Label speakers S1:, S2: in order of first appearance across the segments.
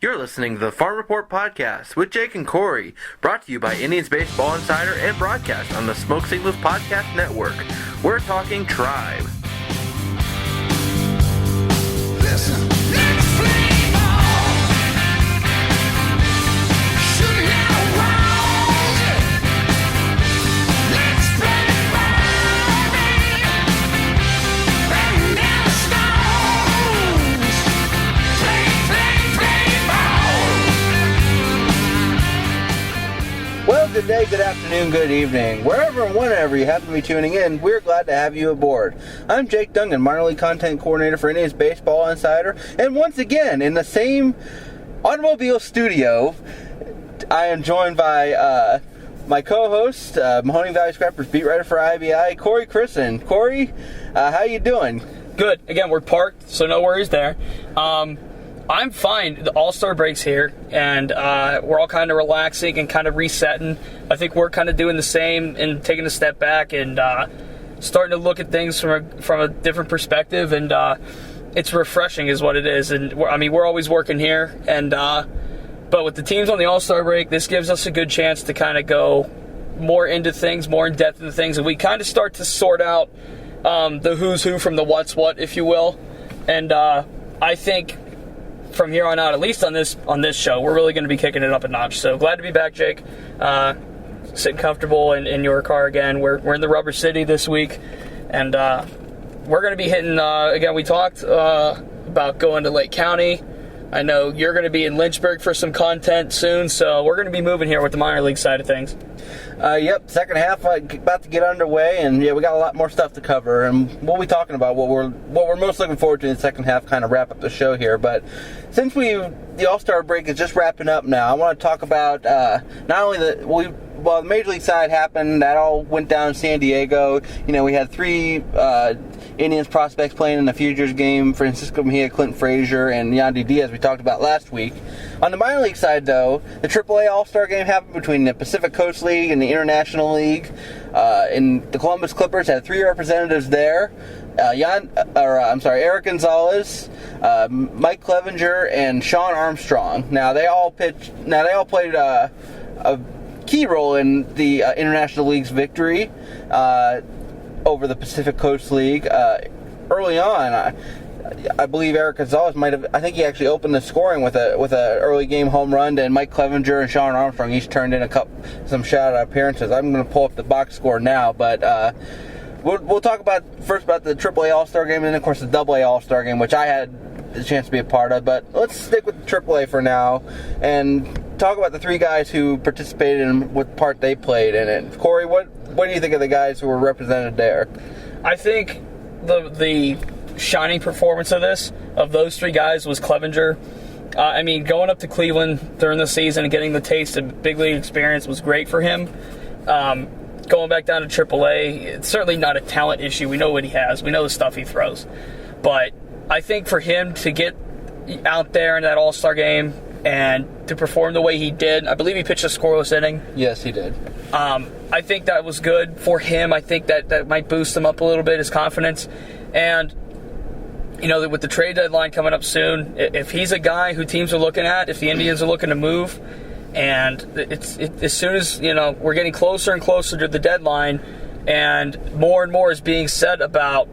S1: You're listening to the Farm Report Podcast with Jake and Corey, brought to you by Indians Baseball Insider and broadcast on the Smoke Signals Podcast Network. We're talking Tribe.
S2: Listen, let's play ball. Shoot now, wild. Let's play ball, baby. Bang down the stones. Play ball.
S1: Well, good day, good afternoon, good evening. Wherever and whenever you happen to be tuning in, we're glad to have you aboard. I'm Jake Duncan, minor league content coordinator for Indians Baseball Insider, and once again, in the same automobile studio, I am joined by my co-host, Mahoning Valley Scrappers beat writer for IBI, Corey Christen. Corey, how you doing?
S3: Good. Again, we're parked, so no worries there. I'm fine. The All-Star break's here, and we're all kind of relaxing and kind of resetting. I think we're kind of doing the same and taking a step back and starting to look at things from a different perspective, and it's refreshing is what it is. And we're always working here, and but with the teams on the All-Star break, this gives us a good chance to kind of go more into things, more in depth into things, and we kind of start to sort out the who's who from the what's what, if you will. And I think from here on out, at least on this show, we're really going to be kicking it up a notch. So glad to be back, Jake. Sitting comfortable in your car again. We're in the Rubber City this week, and we're going to be hitting. Again, we talked about going to Lake County. I know you're going to be in Lynchburg for some content soon, so we're going to be moving here with the minor league side of things.
S1: Yep, second half about to get underway, and yeah, we got a lot more stuff to cover, and we'll be talking about what we're most looking forward to in the second half, kind of wrap up the show here. But since the All-Star break is just wrapping up now, I want to talk about not only the Major League side happened, that all went down in San Diego. You know, we had three Indians prospects playing in the Futures game: Francisco Mejia, Clint Frazier, and Yandy Diaz, we talked about last week. On the minor league side, though, the AAA All-Star game happened between the Pacific Coast League and the International League. And the Columbus Clippers had three representatives there. Eric Gonzalez, Mike Clevenger, and Sean Armstrong. Now they all played a key role in the International League's victory over the Pacific Coast League. Early on, I believe Eric Gonzalez I think he actually opened the scoring with a early game home run, and Mike Clevenger and Sean Armstrong each turned in some shutout appearances. I'm going to pull up the box score now, but we'll talk first about the AAA All-Star game, and then of course the AA All-Star game, which I had the chance to be a part of. But let's stick with the AAA for now and talk about the three guys who participated and what part they played in it. Corey, what do you think of the guys who were represented there?
S3: I think the shining performance of those three guys was Clevenger. Going up to Cleveland during the season and getting the taste of big league experience was great for him. Going back down to AAA, it's certainly not a talent issue. We know what he has. We know the stuff he throws. But I think for him to get out there in that All-Star game and to perform the way he did, I believe he pitched a scoreless inning.
S1: Yes, he did.
S3: I think that was good for him. I think that might boost him up a little bit, his confidence. And with the trade deadline coming up soon, if he's a guy who teams are looking at, if the Indians are looking to move, and as soon as we're getting closer and closer to the deadline, and more is being said about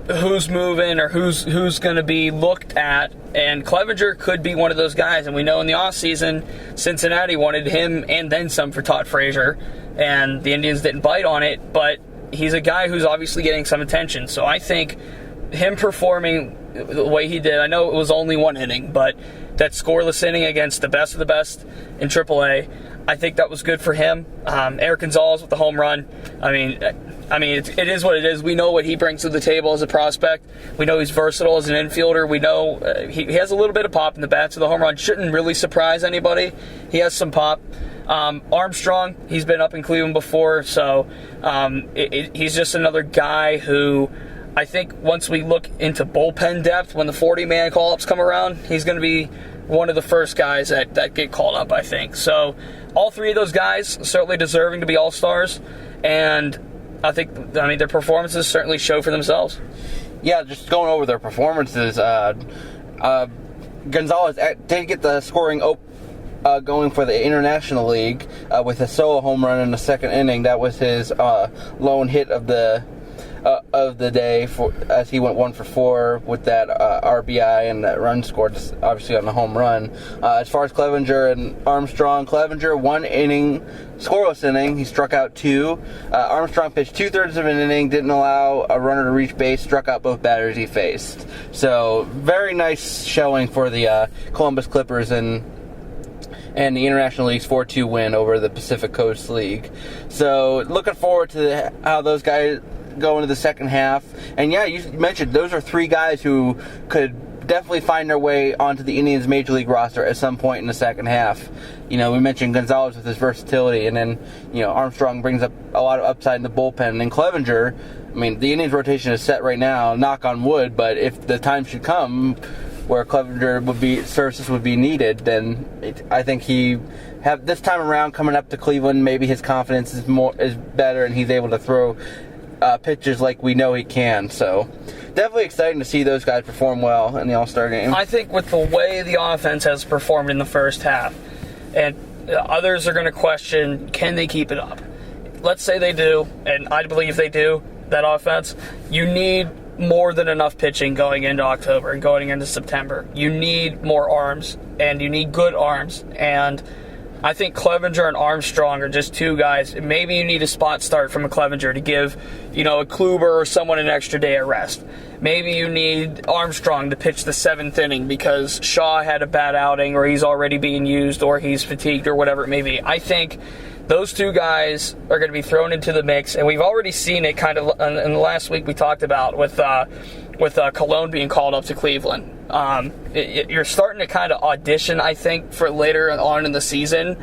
S3: who's moving or who's going to be looked at, and Clevenger could be one of those guys. And we know in the offseason, Cincinnati wanted him and then some for Todd Frazier, and the Indians didn't bite on it, but he's a guy who's obviously getting some attention. So I think him performing the way he did, I know it was only one inning, but that scoreless inning against the best of the best in AAA, I think that was good for him. Eric Gonzalez with the home run. It is what it is. We know what he brings to the table as a prospect. We know he's versatile as an infielder. We know he has a little bit of pop in the bat, so the home run shouldn't really surprise anybody. He has some pop. Armstrong, he's been up in Cleveland before, so he's just another guy who I think once we look into bullpen depth, when the 40-man call-ups come around, he's going to be one of the first guys that get called up, I think. So all three of those guys certainly deserving to be all-stars, and I think their performances certainly show for themselves.
S1: Yeah, just going over their performances, Gonzalez did get the scoring going for the International League with a solo home run in the second inning. That was his lone hit of the day, as he went 1 for 4 with that RBI and that run scored, obviously on the home run. As far as Clevenger and Armstrong, Clevenger 1 inning, scoreless inning. He struck out 2. Armstrong pitched 2/3 of an inning, didn't allow a runner to reach base, struck out both batters he faced. So very nice showing for the Columbus Clippers and the International League's 4-2 win over the Pacific Coast League. So looking forward to how those guys go into the second half. And yeah, you mentioned those are 3 guys who could definitely find their way onto the Indians Major League roster at some point in the second half. We mentioned Gonzalez with his versatility, and then Armstrong brings up a lot of upside in the bullpen. And then Clevenger, the Indians rotation is set right now, knock on wood, but if the time should come where Clevenger services would be needed, then I think this time around coming up to Cleveland, maybe his confidence is better and he's able to throw pitches like we know he can. So definitely exciting to see those guys perform well in the All-Star game.
S3: I think with the way the offense has performed in the first half, and others are going to question, can they keep it up? Let's say they do, and I believe they do, that offense. You need more than enough pitching going into October and going into September. You need more arms, and you need good arms. And I think Clevenger and Armstrong are just 2 guys. Maybe you need a spot start from a Clevenger to give, a Kluber or someone an extra day of rest. Maybe you need Armstrong to pitch the 7th inning because Shaw had a bad outing, or he's already being used, or he's fatigued, or whatever it may be. I think those 2 guys are going to be thrown into the mix, and we've already seen it kind of in the last week we talked about with Colon being called up to Cleveland. You're starting to kind of audition, I think, for later on in the season,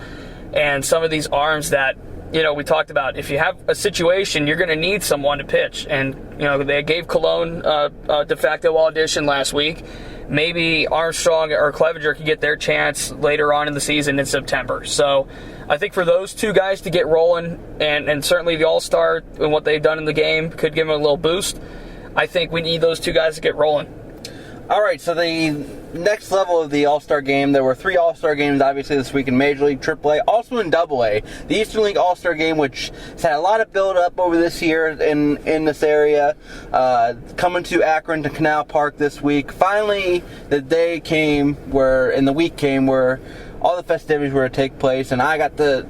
S3: and some of these arms that we talked about. If you have a situation, you're going to need someone to pitch, and they gave Colon a de facto audition last week. Maybe Armstrong or Clevenger could get their chance later on in the season in September. So I think for those 2 guys to get rolling, and certainly the All-Star and what they've done in the game could give them a little boost. I think we need those 2 guys to get rolling.
S1: All right, so the next level of the All-Star game, there were 3 All-Star games obviously this week in Major League, AAA, also in AA. The Eastern League All-Star game, which has had a lot of build-up over this year in this area, coming to Akron to Canal Park this week. Finally, the day came and the week came where all the festivities were to take place, and I got the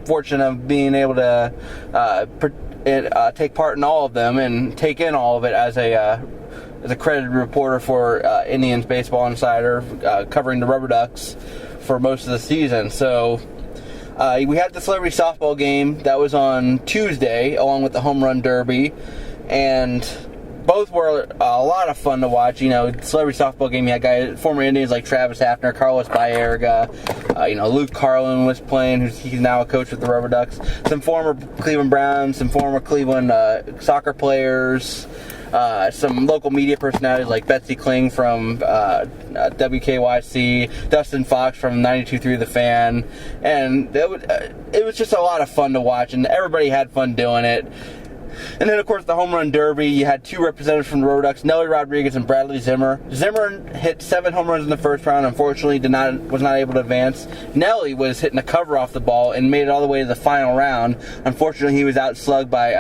S1: fortune of being able to take part in all of them and take in all of it as a credited reporter for Indians Baseball Insider, covering the Rubber Ducks for most of the season. So we had the Celebrity Softball game that was on Tuesday, along with the Home Run Derby, and both were a lot of fun to watch. Celebrity Softball game, you had former Indians like Travis Hafner, Carlos Baerga, Luke Carlin was playing, he's now a coach with the Rubber Ducks, some former Cleveland Browns, some former Cleveland soccer players, some local media personalities like Betsy Kling from WKYC, Dustin Fox from 92.3 The Fan, and it was just a lot of fun to watch, and everybody had fun doing it. And then, of course, the Home Run Derby, you had 2 representatives from the Rubber Ducks, Nelly Rodriguez and Bradley Zimmer. Zimmer hit 7 home runs in the first round, unfortunately was not able to advance. Nelly was hitting a cover off the ball and made it all the way to the final round. Unfortunately, he was outslugged by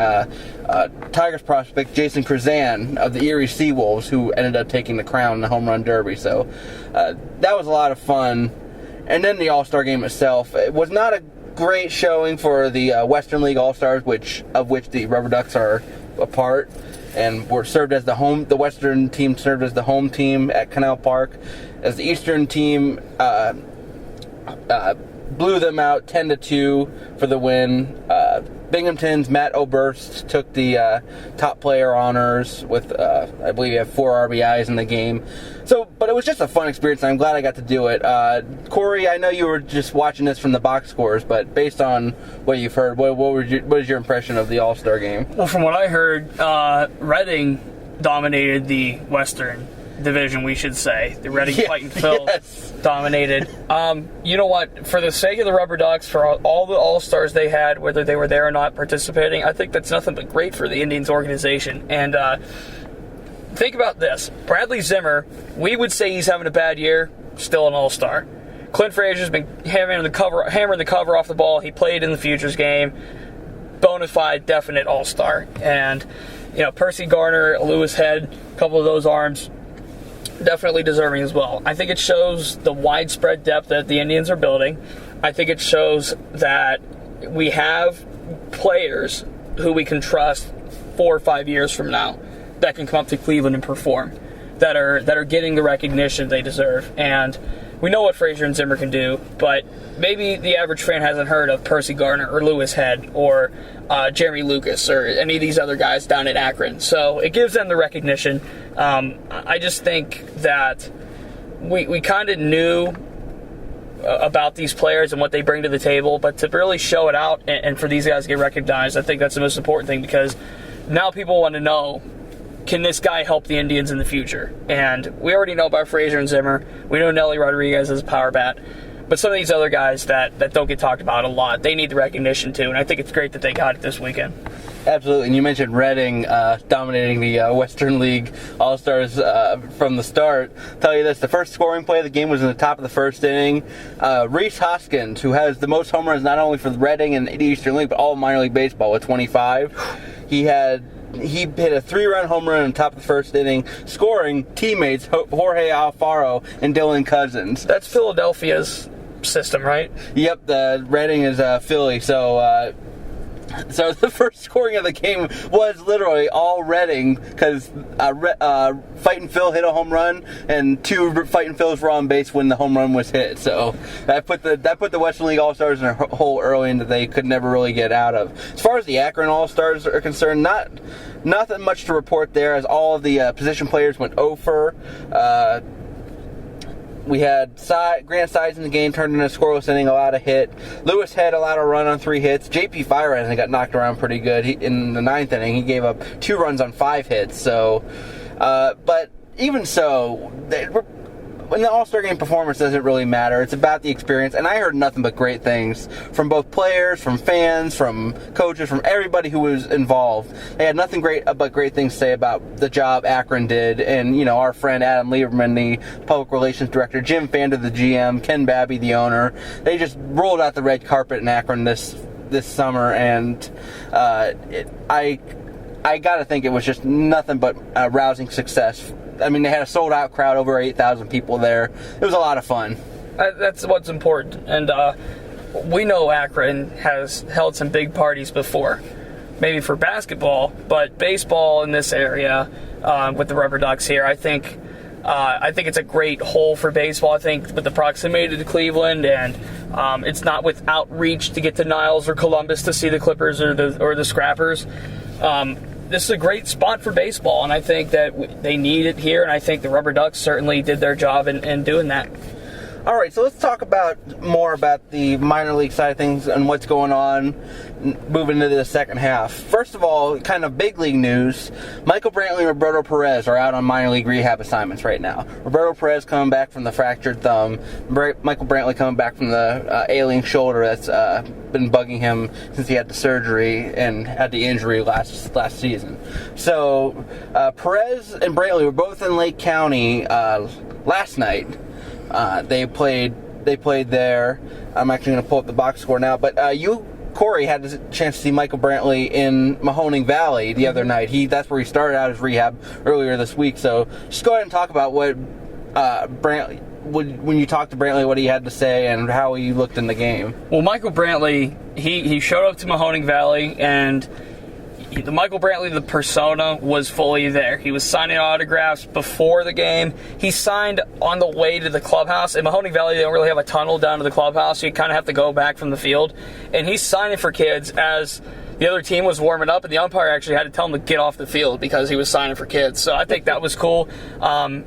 S1: Tigers prospect Jason Krazan of the Erie Seawolves, who ended up taking the crown in the Home Run Derby. So that was a lot of fun. And then the All-Star game itself, it was not a great showing for the Western League All-Stars, of which the Rubber Ducks are a part, and were served as the Western team served as the home team at Canal Park, as the Eastern team blew them out 10-2 for the win. Binghamton's Matt Oberst took the top player honors with, I believe, he had 4 RBIs in the game. But it was just a fun experience, and I'm glad I got to do it. Corey, I know you were just watching this from the box scores, but based on what you've heard, what is your impression of the All-Star game?
S3: Well, from what I heard, Reading dominated the Western Division, we should say. The Reading Fighting Phil dominated. You know what? For the sake of the Rubber Ducks, for all the All-Stars they had, whether they were there or not participating, I think that's nothing but great for the Indians organization. And think about this. Bradley Zimmer, we would say he's having a bad year. still an all-star. Clint Frazier's been hammering the cover off the ball. He played in the Futures game. Bona fide, definite all-star. And, Percy Garner, Lewis Head, a couple of those arms, definitely deserving as well. I think it shows the widespread depth that the Indians are building. I think it shows that we have players who we can trust 4 or 5 years from now that can come up to Cleveland and perform, that are getting the recognition they deserve. And we know what Frazier and Zimmer can do, but maybe the average fan hasn't heard of Percy Garner or Lewis Head or Jeremy Lucas or any of these other guys down at Akron. So it gives them the recognition. I just think that we kind of knew about these players and what they bring to the table, but to really show it out and for these guys to get recognized, I think that's the most important thing, because now people want to know, can this guy help the Indians in the future? And we already know about Frazier and Zimmer. We know Nelly Rodriguez as a power bat. But some of these other guys that don't get talked about a lot, they need the recognition too, and I think it's great that they got it this weekend.
S1: Absolutely, and you mentioned Redding dominating the Western League All-Stars from the start. I'll tell you this, the first scoring play of the game was in the top of the first inning. Rhys Hoskins, who has the most home runs not only for Redding and the Eastern League, but all of minor league baseball with 25. He hit a 3-run home run in the top of the first inning, scoring teammates Jorge Alfaro and Dylan Cousins.
S3: That's Philadelphia's system, right?
S1: Yep, the Redding is Philly, so the first scoring of the game was literally all Redding, because Fightin' Phil hit a home run, and 2 Fightin' Phils were on base when the home run was hit. So that put the Western League All-Stars in a hole early that they could never really get out of. As far as the Akron All-Stars are concerned, nothing much to report there, as all of the position players went 0-for. We had Grant Sides in the game, turned into a scoreless inning, allowed a hit. Lewis Head allowed a run on 3 hits. JP Fireisen got knocked around pretty good. In the 9th inning, he gave up 2 runs on 5 hits. So, but even so, when the All-Star Game performance doesn't really matter. It's about the experience, and I heard nothing but great things from both players, from fans, from coaches, from everybody who was involved. They had nothing but great things to say about the job Akron did, and our friend Adam Lieberman, the public relations director, Jim Fander, the GM, Ken Babby, the owner. They just rolled out the red carpet in Akron this summer, and I gotta think it was just nothing but rousing success. I mean, they had a sold-out crowd, over 8,000 people there. It was a lot of fun.
S3: That's what's important. And we know Akron has held some big parties before, maybe for basketball, but baseball in this area with the Rubber Ducks here, I think it's a great hole for baseball. I think with the proximity to Cleveland, and it's not without reach to get to Niles or Columbus to see the Clippers or the Scrappers. This is a great spot for baseball, and I think that they need it here, and I think the Rubber Ducks certainly did their job in doing that.
S1: All right, so let's talk more about the minor league side of things and what's going on moving into the second half. First of all, kind of big league news, Michael Brantley and Roberto Perez are out on minor league rehab assignments right now. Roberto Perez coming back from the fractured thumb, Michael Brantley coming back from the ailing shoulder that's been bugging him since he had the surgery and had the injury last season. So Perez and Brantley were both in Lake County last night. They played there. I'm actually going to pull up the box score now. But Corey, had a chance to see Michael Brantley in Mahoning Valley the other night. That's where he started out his rehab earlier this week. So just go ahead and talk about what Brantley, when you talked to Brantley, what he had to say and how he looked in the game.
S3: Well, Michael Brantley, he showed up to Mahoning Valley, and the Michael Brantley, the persona, was fully there. He was signing autographs before the game. He signed on the way to the clubhouse. In Mahoning Valley, they don't really have a tunnel down to the clubhouse, so you kind of have to go back from the field. And he's signing for kids as the other team was warming up, and the umpire actually had to tell him to get off the field because he was signing for kids. So I think that was cool.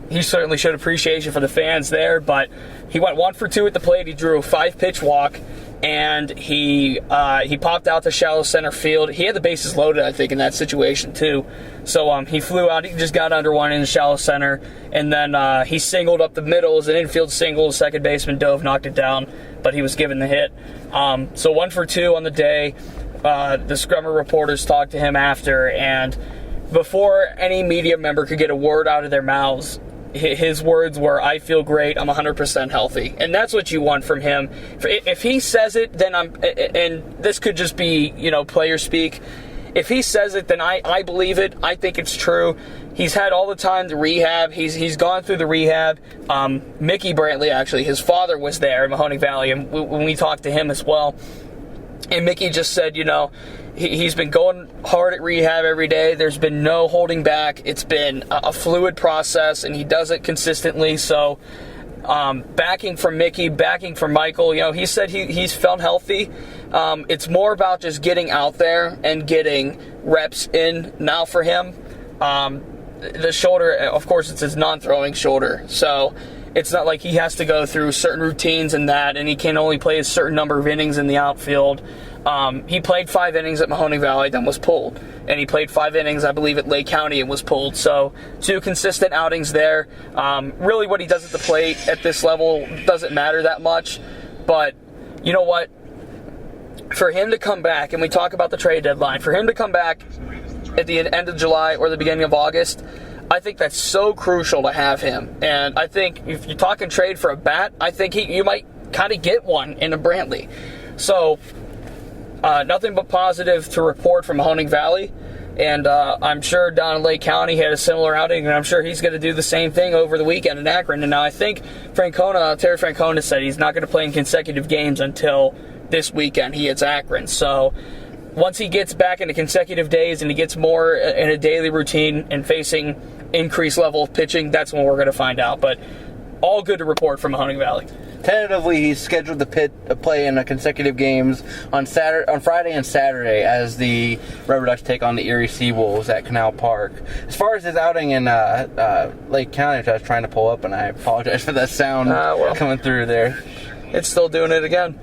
S3: He certainly showed appreciation for the fans there, but he went 1 for 2 at the plate. He drew a 5-pitch walk, and he popped out to shallow center field. He had the bases loaded, I think, in that situation too. So he flew out. He just got under one in the shallow center, and then he singled up the middle as an infield single. The second baseman dove, knocked it down, but he was given the hit. So 1 for 2 on the day. The scrummer reporters talked to him after, and before any media member could get a word out of their mouths, his words were, "I feel great. I'm 100% healthy," and that's what you want from him. If he says it, then and this could just be player speak. If he says it, then I believe it. I think it's true. He's had all the time to rehab. He's gone through the rehab. Mickey Brantley, actually, his father was there in Mahoning Valley, and when we talked to him as well, and Mickey just said, he's been going hard at rehab every day. There's been no holding back. It's been a fluid process, and he does it consistently. So, backing from Mickey, backing from Michael, he said he's felt healthy. It's more about just getting out there and getting reps in now for him. The shoulder, of course, it's his non-throwing shoulder, so it's not like he has to go through certain routines and he can only play a certain number of innings in the outfield. He played 5 innings at Mahoning Valley, then was pulled. And he played 5 innings, I believe, at Lake County and was pulled. So 2 consistent outings there. Really what he does at the plate at this level doesn't matter that much. But you know what? For him to come back, and we talk about the trade deadline, for him to come back at the end of July or the beginning of August, I think that's so crucial to have him. And I think if you're talking trade for a bat, I think you might kind of get one in a Brantley. So, nothing but positive to report from Mahoning Valley. And I'm sure down in Lake County he had a similar outing, and I'm sure he's going to do the same thing over the weekend in Akron. And now I think Terry Francona said he's not going to play in consecutive games until this weekend. He hits Akron. So once he gets back into consecutive days and he gets more in a daily routine and facing increased level of pitching, that's when we're going to find out. But all good to report from Mahoning Valley.
S1: Tentatively, he's scheduled to play in consecutive games on Friday and Saturday as the Rubber Ducks take on the Erie Seawolves at Canal Park. As far as his outing in Lake County, which I was trying to pull up, and I apologize for that sound coming through there.
S3: It's still doing it again.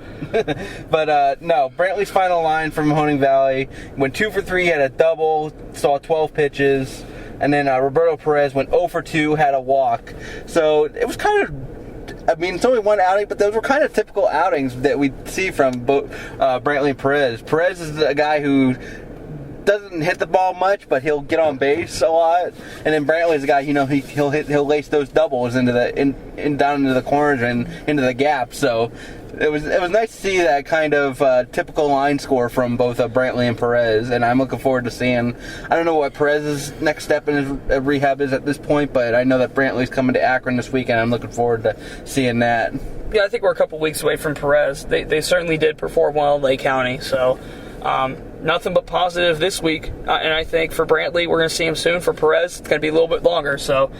S1: But no, Brantley's final line from Mahoning Valley went 2 for 3, had a double, saw 12 pitches, and then Roberto Perez went 0 for 2, had a walk. So it was kind of, it's only one outing, but those were kind of typical outings that we see from both Brantley and Perez. Perez is a guy who doesn't hit the ball much, but he'll get on base a lot. And then Brantley's a guy, he'll lace those doubles into down into the corners and into the gap. So it was nice to see that kind of typical line score from both Brantley and Perez. And I'm looking forward to seeing. I don't know what Perez's next step in his rehab is at this point, but I know that Brantley's coming to Akron this weekend. I'm looking forward to seeing that.
S3: Yeah, I think we're a couple weeks away from Perez. They certainly did perform well in Lake County. So. Nothing but positive this week, and I think for Brantley, we're going to see him soon. For Perez, it's going to be a little bit longer. So,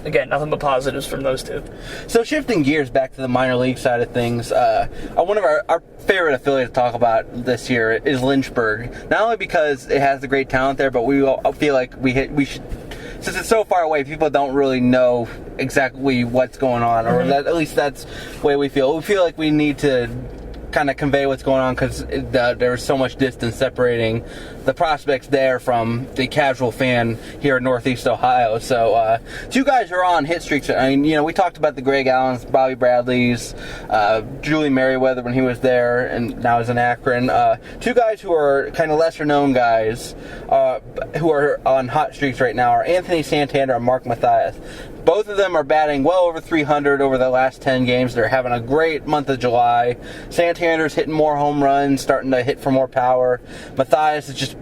S3: again, nothing but positives from those two.
S1: So shifting gears back to the minor league side of things, one of our favorite affiliates to talk about this year is Lynchburg. Not only because it has the great talent there, but we all feel like we should. Since it's so far away, people don't really know exactly what's going on, or at least that's the way we feel. We feel like we need to kind of convey what's going on because there's so much distance separating the prospects there from the casual fan here in Northeast Ohio. So 2 guys are on hit streaks. We talked about the Greg Allens, Bobby Bradleys, Julie Merriweather when he was there, and now he's in Akron. 2 guys who are kind of lesser known guys who are on hot streaks right now are Anthony Santander and Mark Mathias. Both of them are batting well over 300 over the last 10 games. They're having a great month of July. Santander's hitting more home runs, starting to hit for more power. Mathias is just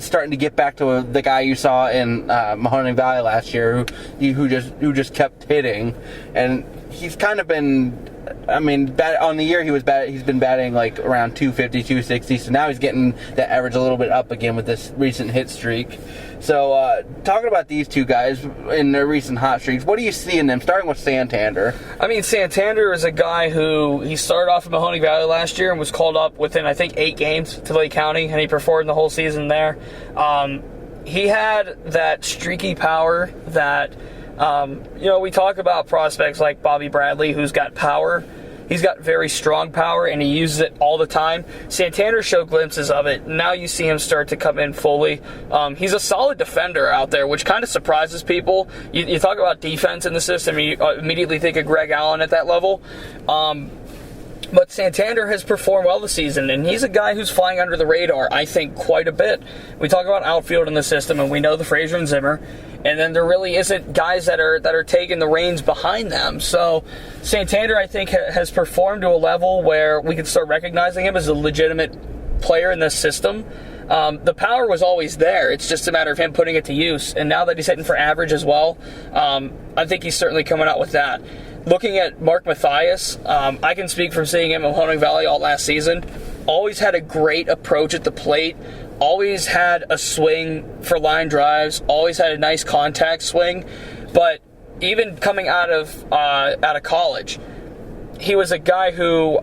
S1: starting to get back to the guy you saw in Mahoning Valley last year, who just kept hitting. And he's kind of been, on the year he's been batting like around 250, 260. So now he's getting that average a little bit up again with this recent hit streak. So, talking about these 2 guys in their recent hot streaks, what do you see in them, starting with Santander?
S3: Santander is a guy who, he started off in Mahoning Valley last year and was called up within, I think, 8 games to Lake County, and he performed the whole season there. He had that streaky power that, we talk about prospects like Bobby Bradley, who's got power. He's got very strong power, and he uses it all the time. Santander showed glimpses of it. Now you see him start to come in fully. He's a solid defender out there, which kind of surprises people. You talk about defense in the system, you immediately think of Greg Allen at that level. But Santander has performed well this season, and he's a guy who's flying under the radar, I think, quite a bit. We talk about outfield in the system, and we know the Frazier and Zimmer. and then there really isn't guys that are taking the reins behind them. So Santander, I think, has performed to a level where we can start recognizing him as a legitimate player in this system. The power was always there. It's just a matter of him putting it to use. And now that he's hitting for average as well, I think he's certainly coming out with that. Looking at Mark Mathias, I can speak from seeing him at Mahoning Valley all last season. Always had a great approach at the plate. Always had a swing for line drives. Always had a nice contact swing. But even coming out of college, he was a guy who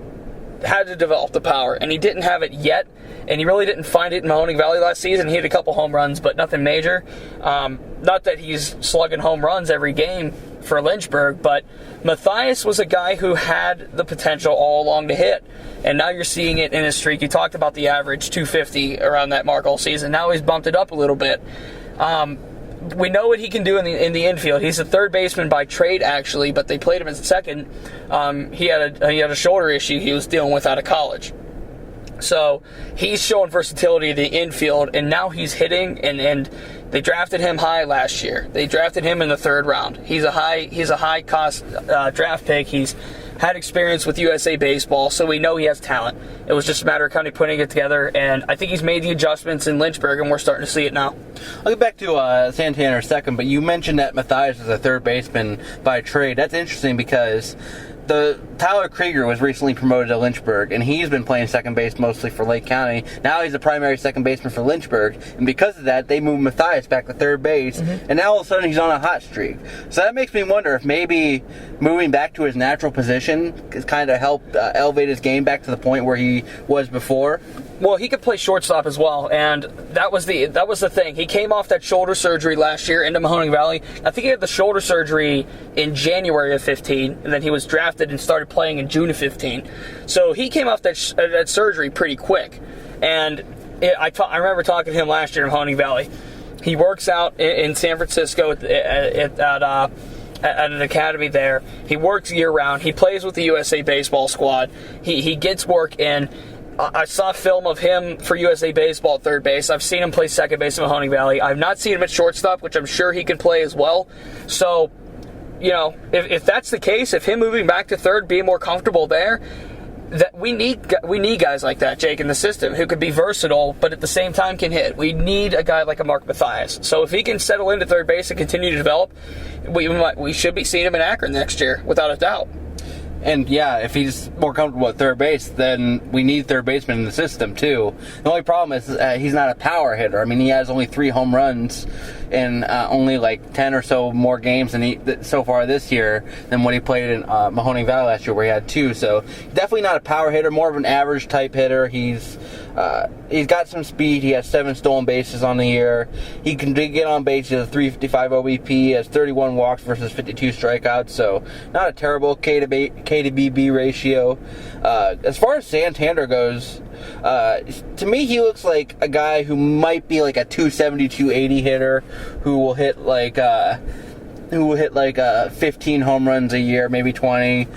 S3: had to develop the power, and he didn't have it yet, and he really didn't find it in Mahoning Valley last season. He hit a couple home runs, but nothing major. Not that he's slugging home runs every game for Lynchburg, but Mathias was a guy who had the potential all along to hit, and now you're seeing it in his streak. You talked about the average 250 around that mark all season. Now he's bumped it up a little bit. We know what he can do in the infield. He's a third baseman by trade, actually, but they played him as a second. He had a shoulder issue he was dealing with out of college. So he's showing versatility in the infield, and now he's hitting, and they drafted him high last year. They drafted him in the 3rd round. He's a high cost draft pick. He's had experience with USA Baseball, so we know he has talent. It was just a matter of kind of putting it together, and I think he's made the adjustments in Lynchburg, and we're starting to see it now.
S1: I'll get back to Santander in a second, but you mentioned that Mathias is a third baseman by trade. That's interesting because Tyler Krieger was recently promoted to Lynchburg, and he's been playing second base mostly for Lake County. Now he's a primary second baseman for Lynchburg, and because of that, they moved Mathias back to third base, and now all of a sudden he's on a hot streak. So that makes me wonder if maybe moving back to his natural position has kind of helped elevate his game back to the point where he was before.
S3: Well, he could play shortstop as well, and that was the thing. He came off that shoulder surgery last year into Mahoning Valley. I think he had the shoulder surgery in January of 15, and then he was drafted and started playing in June of 15. So he came off that surgery pretty quick. And I remember talking to him last year in Mahoning Valley. He works out in San Francisco at an academy there. He works year-round. He plays with the USA Baseball squad. He gets work in. I saw film of him for USA Baseball at third base. I've seen him play second base in Mahoning Valley. I've not seen him at shortstop, which I'm sure he can play as well. So, you know, if that's the case, if him moving back to third, being more comfortable there, that we need guys like that, Jake, in the system who could be versatile, but at the same time can hit. We need a guy like a Mark Mathias. So if he can settle into third base and continue to develop, we should be seeing him in Akron next year, without a doubt.
S1: And yeah, if he's more comfortable at third base, then we need third baseman in the system too. The only problem is he's not a power hitter. I mean, he has only 3 home runs in only like 10 or so more games so far this year than what he played in Mahoning Valley last year, where he had 2. So definitely not a power hitter, more of an average type hitter. He's got some speed. He has 7 stolen bases on the year. He can get on base. He has a 355 OBP. He has 31 walks versus 52 strikeouts. So not a terrible K to BB ratio. As far as Santander goes, to me he looks like a guy who might be like a 270, 280 hitter who will hit like 15 home runs a year, maybe 20.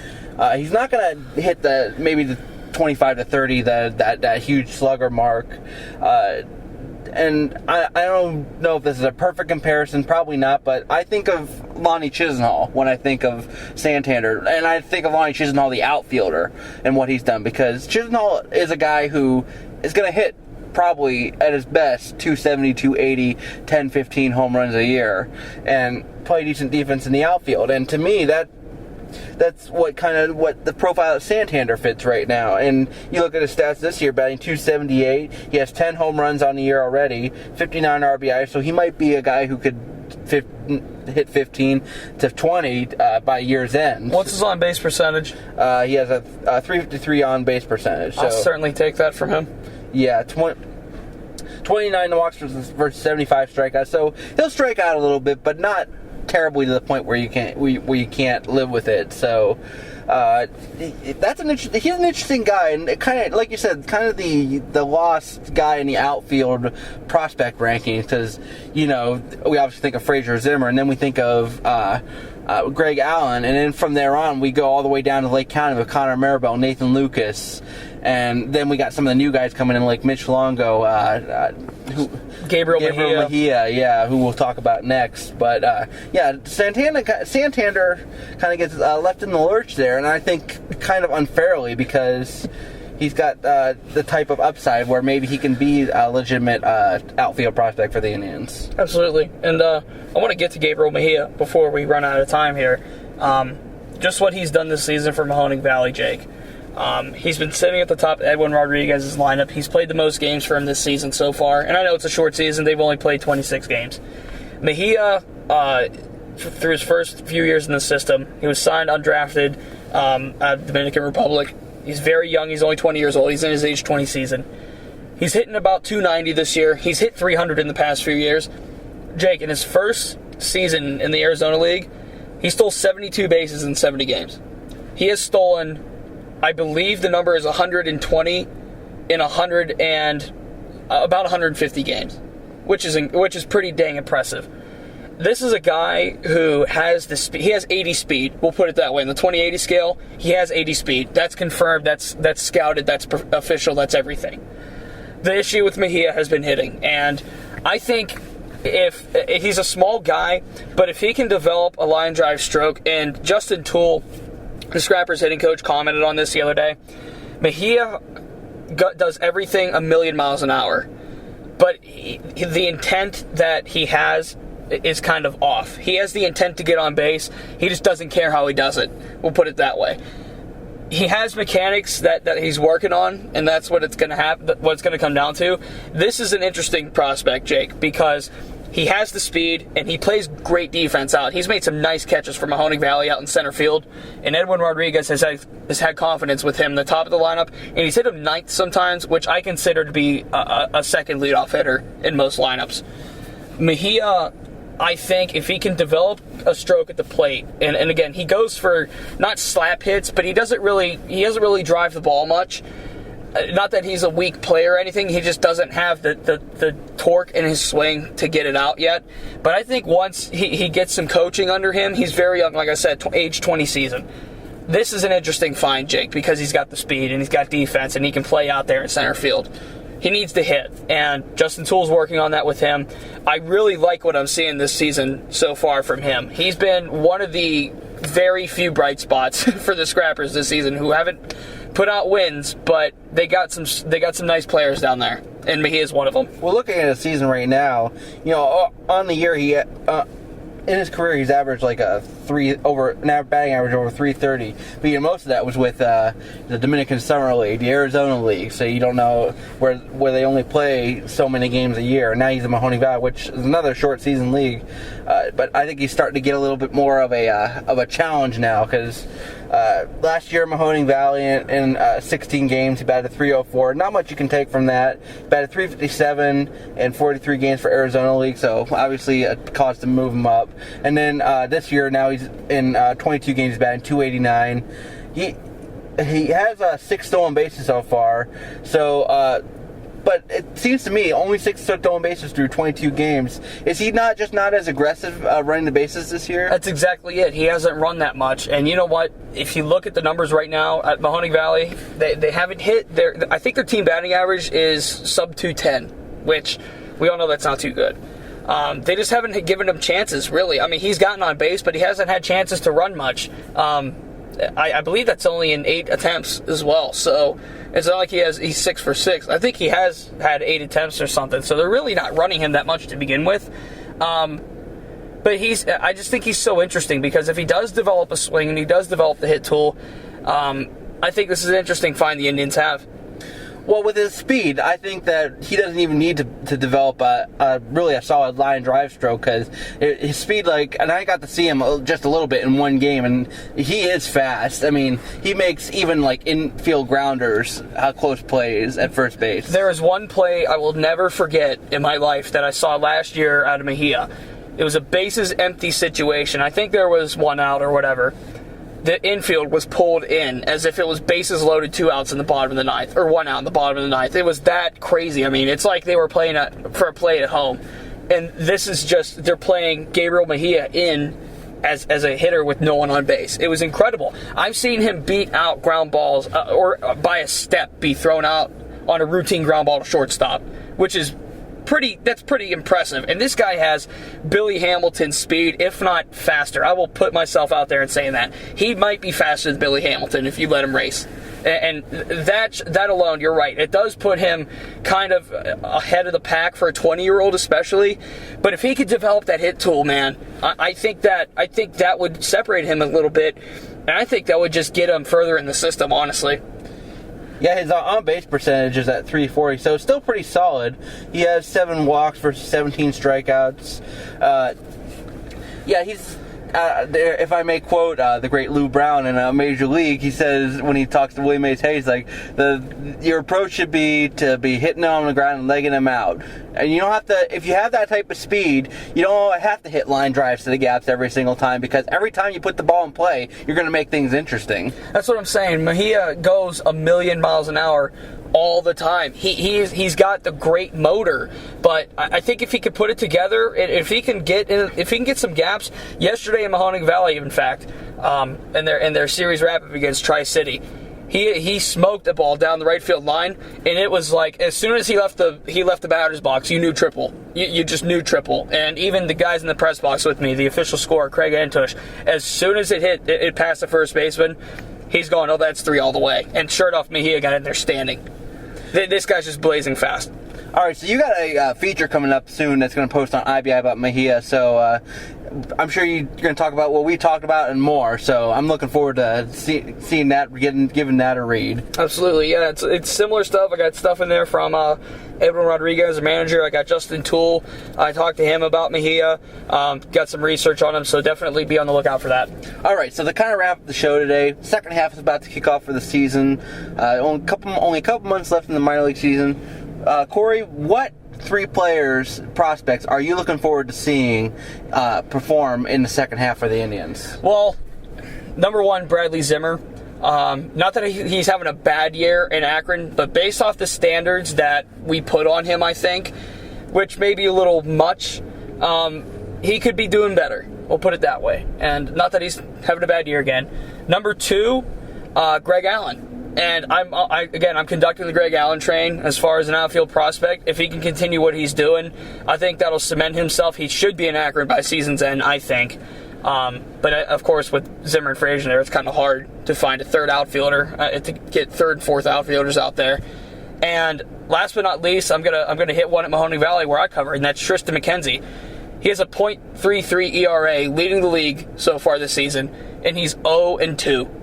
S1: He's not going to hit the 25 to 30, that huge slugger mark. And I don't know if this is a perfect comparison, probably not, but I think of Lonnie Chisenhall when I think of Santander, and I think of Lonnie Chisenhall, the outfielder, and what he's done, because Chisenhall is a guy who is going to hit probably at his best 270, 280, 10, 15 home runs a year, and play decent defense in the outfield. And to me, that's what the profile of Santander fits right now. And you look at his stats this year, batting 278. He has 10 home runs on the year already, 59 RBI. So he might be a guy who could hit 15 to 20 by year's end.
S3: What's his on-base percentage?
S1: He has a 353 on-base percentage. So,
S3: I'll certainly take that from him.
S1: Yeah, 29 walks versus 75 strikeouts. So he'll strike out a little bit, but not terribly to the point where you can't live with it. So he's an interesting guy, and kind of like you said, kind of the lost guy in the outfield prospect rankings, because we obviously think of Frazier Zimmer, and then we think of Greg Allen, and then from there on we go all the way down to Lake County with Connor Maribel, Nathan Lucas, and then we got some of the new guys coming in like Mitch Longo,
S3: Gabriel
S1: Mejia, who we'll talk about next. But Santander kind of gets left in the lurch there, and I think kind of unfairly, because he's got the type of upside where maybe he can be a legitimate outfield prospect for the Indians.
S3: Absolutely. And I want to get to Gabriel Mejia before we run out of time here. Just what he's done this season for Mahoning Valley, Jake. He's been sitting at the top of Edwin Rodriguez's lineup. He's played the most games for him this season so far. And I know it's a short season. They've only played 26 games. Mejia, through his first few years in the system, he was signed undrafted out of the Dominican Republic. He's very young. He's only 20 years old. He's in his age 20 season. He's hitting about 290 this year. He's hit 300 in the past few years. Jake, in his first season in the Arizona League, he stole 72 bases in 70 games. He has stolen, I believe the number is 120 in about 150 games, which is pretty dang impressive. This is a guy who has the speed. He has 80 speed. We'll put it that way. In the 20/80 scale, he has 80 speed. That's confirmed. That's scouted. That's official. That's everything. The issue with Mejia has been hitting, and I think if he's a small guy, but if he can develop a line drive stroke, and Justin Toole, the Scrappers hitting coach, commented on this the other day. Mejia does everything a million miles an hour, but the intent that he has is kind of off. He has the intent to get on base. He just doesn't care how he does it. We'll put it that way. He has mechanics that he's working on, and that's what it's going to happen. What it's going to come down to. This is an interesting prospect, Jake, because he has the speed and he plays great defense out. He's made some nice catches for Mahoning Valley out in center field, and Edwin Rodriguez has had confidence with him in the top of the lineup, and he's hit him ninth sometimes, which I consider to be a second leadoff hitter in most lineups. Mejia, I think if he can develop a stroke at the plate, and again, he goes for not slap hits, but he doesn't really drive the ball much. Not that he's a weak player or anything, he just doesn't have the torque in his swing to get it out yet. But I think once he gets some coaching under him, he's very young, like I said, age 20 season. This is an interesting find, Jake, because he's got the speed and he's got defense and he can play out there in center field. He needs to hit, and Justin Toole's working on that with him. I really like what I'm seeing this season so far from him. He's been one of the very few bright spots for the Scrappers this season who haven't put out wins, but they got some nice players down there, and Mejia is one of them.
S1: Well, looking at his season right now, on the year he in his career he's averaged like a batting average over 330. But most of that was with the Dominican Summer League, the Arizona League. So you don't know where they only play so many games a year. Now he's in Mahoning Valley, which is another short season league. But I think he's starting to get a little bit more of a challenge now, because last year Mahoning Valley in 16 games he batted 304. Not much you can take from that. Batted 357 in 43 games for Arizona League. So obviously it caused to move him up. And then this year now he's in 22 games batting 289. He has 6 stolen bases so far. So but it seems to me only 6 stolen bases through 22 games. Is he not as aggressive running the bases this year?
S3: That's exactly it. He hasn't run that much. And you know what? If you look at the numbers right now at Mahoning Valley, they haven't hit I think their team batting average is sub 210, which we all know that's not too good. They just haven't given him chances, really. I mean, he's gotten on base, but he hasn't had chances to run much. I believe that's only in 8 attempts as well. So it's not like he's 6 for 6. I think he has had 8 attempts or something. So they're really not running him that much to begin with. But I just think he's so interesting, because if he does develop a swing and he does develop the hit tool, I think this is an interesting find the Indians have.
S1: Well, with his speed, I think that he doesn't even need to develop a really solid line drive stroke, because his speed, and I got to see him just a little bit in one game, and he is fast. I mean, he makes even infield grounders, close plays at first base.
S3: There is one play I will never forget in my life that I saw last year out of Mejia. It was a bases empty situation. I think there was 1 out or whatever. The infield was pulled in as if it was bases loaded, 2 outs in the bottom of the 9th, or 1 out in the bottom of the 9th. It was that crazy. I mean, it's like they were playing for a play at home. And this is they're playing Gabriel Mejia in as a hitter with no one on base. It was incredible. I've seen him beat out ground balls or by a step be thrown out on a routine ground ball to shortstop, which is that's pretty impressive. And this guy has Billy Hamilton's speed, if not faster. I will put myself out there and say that. He might be faster than Billy Hamilton if you let him race. And that alone, you're right. It does put him kind of ahead of the pack for a 20-year-old especially. But if he could develop that hit tool, man, I think that would separate him a little bit. And I think that would just get him further in the system, honestly.
S1: Yeah, his on-base percentage is at 340, so it's still pretty solid. He has 7 walks versus 17 strikeouts. He's... if I may quote the great Lou Brown in Major League, he says when he talks to Willie Mays Hayes, like, your approach should be to be hitting him on the ground and legging him out. And you don't have to, if you have that type of speed, you don't have to hit line drives to the gaps every single time, because every time you put the ball in play, you're going to make things interesting.
S3: That's what I'm saying. Mejia goes a million miles an hour all the time. He's got the great motor, but I think if he could put it together, if he can get some gaps. Yesterday in Mahoning Valley, in fact, in their series wrap up against Tri-City, he smoked the ball down the right field line, and it was like as soon as he left the batter's box, you knew triple. You just knew triple. And even the guys in the press box with me, the official scorer Craig Antush, as soon as it passed the first baseman, he's going, oh, that's 3 all the way. And sure enough, Mejia got in there standing. This guy's just blazing fast.
S1: All right, so you got a feature coming up soon that's going to post on IBI about Mejia, so I'm sure you're going to talk about what we talked about and more, so I'm looking forward to seeing that, giving that a read.
S3: Absolutely, yeah, it's similar stuff. I got stuff in there from Edwin Rodriguez, the manager. I got Justin Toole. I talked to him about Mejia, got some research on him, so definitely be on the lookout for that.
S1: All right, so to kind of wrap up the show today, second half is about to kick off for the season. Only a couple months left in the minor league season. Corey, what 3 prospects are you looking forward to seeing perform in the second half for the Indians?
S3: Well, number 1, Bradley Zimmer. Not that he's having a bad year in Akron, but based off the standards that we put on him, I think, which may be a little much, he could be doing better. We'll put it that way. And not that he's having a bad year again. Number 2, Greg Allen. And I'm conducting the Greg Allen train as far as an outfield prospect. If he can continue what he's doing, I think that'll cement himself. He should be in Akron by season's end, I think. But of course, with Zimmer and Frazier there, it's kind of hard to find a third outfielder, to get third and fourth outfielders out there. And last but not least, I'm gonna hit one at Mahoning Valley where I cover, and that's Tristan McKenzie. He has a .33 ERA, leading the league so far this season, and he's 0-2.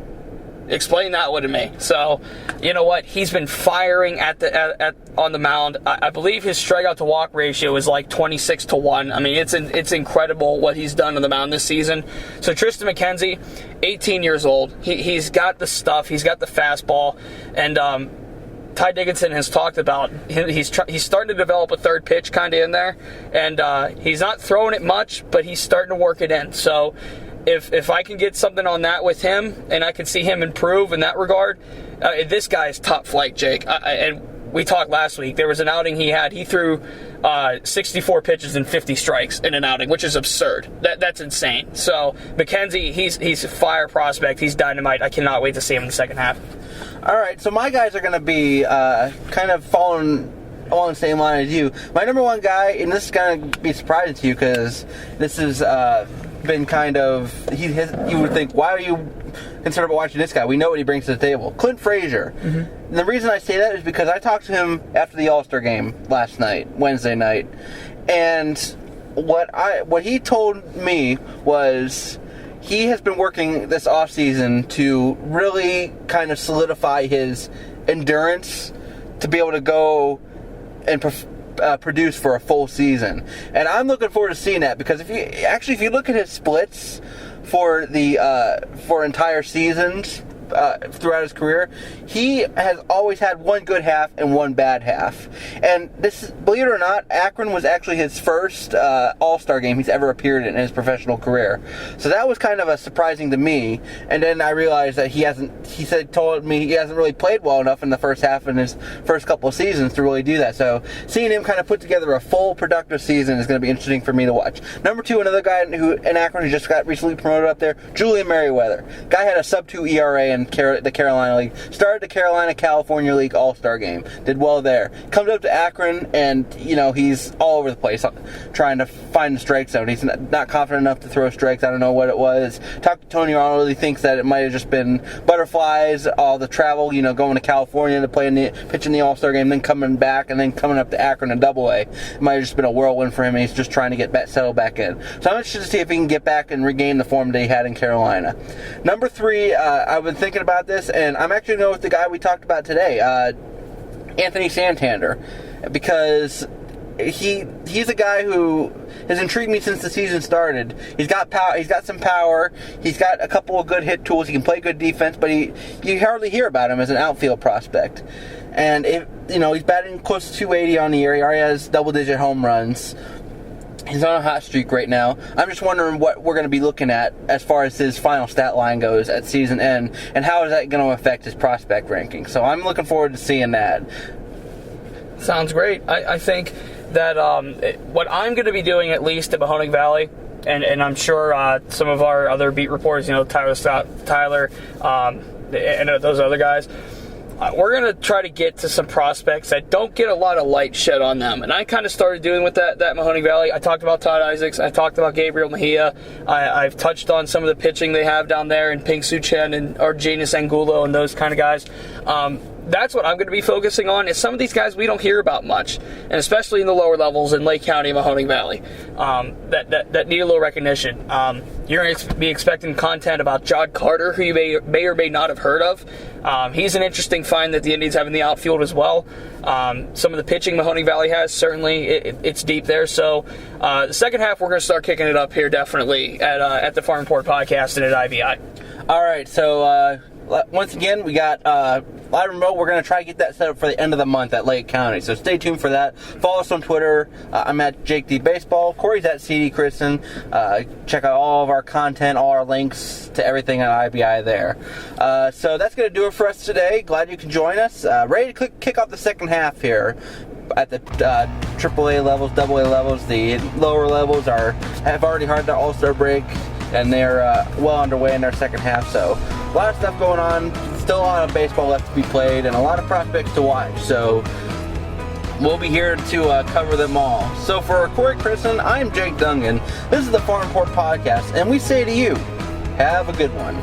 S3: Explain that one to me. So, you know what? He's been firing on the mound. I believe his strikeout to walk ratio is like 26-1. I mean, it's incredible what he's done on the mound this season. So Tristan McKenzie, 18 years old. He's got the stuff. He's got the fastball, and Ty Dickinson has talked about he's starting to develop a third pitch kind of in there, and he's not throwing it much, but he's starting to work it in. So if I can get something on that with him, and I can see him improve in that regard, this guy is top flight, Jake. And we talked last week. There was an outing he had. He threw 64 pitches and 50 strikes in an outing, which is absurd. That's insane. So McKenzie, he's a fire prospect. He's dynamite. I cannot wait to see him in the second half.
S1: All right, so my guys are going to be kind of following along the same line as you. My number 1 guy, and this is going to be surprising to you because this has been kind of, you would think, why are you concerned about watching this guy? We know what he brings to the table. Clint Frazier. Mm-hmm. And the reason I say that is because I talked to him after the All-Star game Wednesday night, and what he told me was he has been working this offseason to really kind of solidify his endurance to be able to go and produce for a full season. And I'm looking forward to seeing that, because if you look at his splits for the for entire seasons, throughout his career, he has always had one good half and one bad half. And this, believe it or not, Akron was actually his first All-Star game he's ever appeared in his professional career. So that was kind of surprising to me. And then I realized that he told me he hasn't really played well enough in the first half in his first couple of seasons to really do that. So seeing him kind of put together a full productive season is going to be interesting for me to watch. Number 2, another guy who in Akron who just got recently promoted up there, Julian Merriweather. Guy had a sub-2 ERA in the Carolina League. Started the Carolina-California League All-Star game. Did well there. Comes up to Akron, and, he's all over the place trying to find the strike zone. He's not confident enough to throw strikes. I don't know what it was. Talked to Tony Arnold. He thinks that it might have just been butterflies, all the travel, going to California to pitch in the All-Star game, then coming back, and then coming up to Akron in Double-A. It might have just been a whirlwind for him, and he's just trying to get settled back in. So I'm interested to see if he can get back and regain the form that he had in Carolina. Number 3, I've been thinking about this, and I'm actually going to go with the guy we talked about today, Anthony Santander, because he's a guy who has intrigued me since the season started. He's got power. He's got some power. He's got a couple of good hit tools. He can play good defense, but you hardly hear about him as an outfield prospect. And he's batting close to 280 on the year. He already has double-digit home runs. He's on a hot streak right now. I'm just wondering what we're going to be looking at as far as his final stat line goes at season end, and how is that going to affect his prospect ranking. So I'm looking forward to seeing that.
S3: Sounds great. I think that what I'm going to be doing, at least at Mahoning Valley, and I'm sure some of our other beat reporters, Tyler, and those other guys, we're going to try to get to some prospects that don't get a lot of light shed on them. And I kind of started doing with that Mahoning Valley. I talked about Todd Isaacs. I talked about Gabriel Mejia. I've touched on some of the pitching they have down there in Ping Su Chen and Argenis Angulo and those kind of guys. That's what I'm going to be focusing on, is some of these guys we don't hear about much, and especially in the lower levels in Lake County and Mahoning Valley, that need a little recognition. You're going to be expecting content about Jod Carter, who you may or may not have heard of. He's an interesting find that the Indians have in the outfield as well. Some of the pitching Mahoning Valley has, certainly it's deep there. So the second half, we're going to start kicking it up here definitely at the Farm Report Podcast and at IBI.
S1: All right, so once again, we got live remote. We're going to try to get that set up for the end of the month at Lake County. So stay tuned for that. Follow us on Twitter. I'm at Jake D Baseball. Corey's at CD Kristen. Check out all of our content, all our links to everything on IBI there. So that's going to do it for us today. Glad you could join us. Ready to kick off the second half here at the AAA levels, AA levels. The lower levels have already had their All-Star break, and they're well underway in their second half. So a lot of stuff going on, still a lot of baseball left to be played, and a lot of prospects to watch. So we'll be here to cover them all. So for Corey Kristen, I'm Jake Dungan. This is the Farm Report Podcast, and we say to you, have a good one.